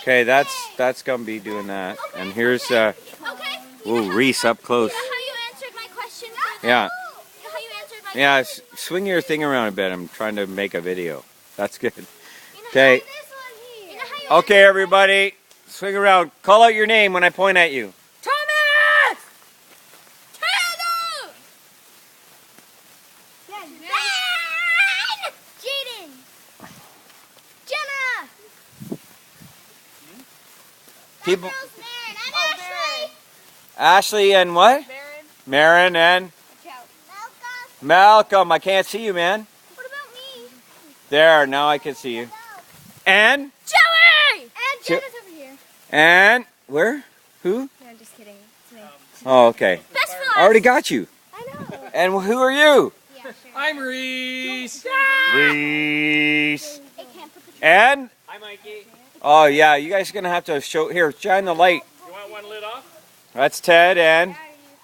Okay, that's gonna be doing that. And here's ooh, Reese up close. You know how you answered my question? Yeah. You know how you answered my Yeah, question? swing your thing around a bit. I'm trying to make a video. That's good. You know Okay. how this one here. You know how you Okay, everybody, swing around. Call out your name when I point at you. Thomas! Taylor! Ben! Jaden! Jenna! People. That girl's Marin. I'm Ashley. Ashley and what? Marin and Malcolm. I can't see you, man. What about me? There, now I can see you. And? Joey! And Jenna's over here. And where? Who? No, I'm just kidding. It's me. Oh, okay. Best for I already got you. I know. And who are you? Yeah, sure. I'm Reese. Reese. It can't put the And? Hi, Mikey. Oh, yeah, you guys are going to have to show. Here, shine the light. You want one lit off? That's Ted and?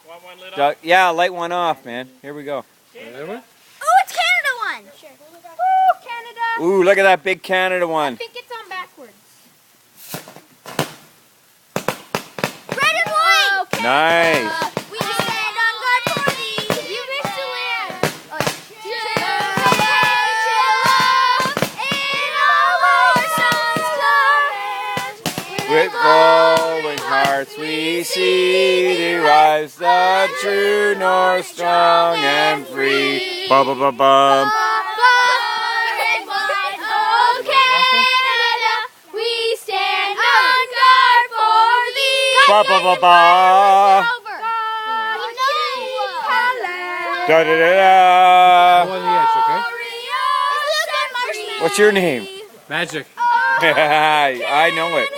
Want one lit off? Doug. Yeah, light one off, man. Here we go. Ooh, it's Canada one. Sure. Ooh, Canada. Ooh, look at that big Canada I one. think it's on backwards. Red and white. Okay. Nice. We stand on guard for thee. You wish to live. In all our songs' love. With glowing hearts we see derives the true north, strong and free. Ba ba ba bum. Oh, Canada, we stand on guard for thee. Ba ba ba ba. Da da da da. One yes, okay? What's your name? Magic. I know it.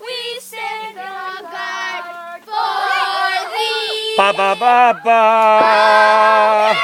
We stand on guard for thee. Ba ba ba ba.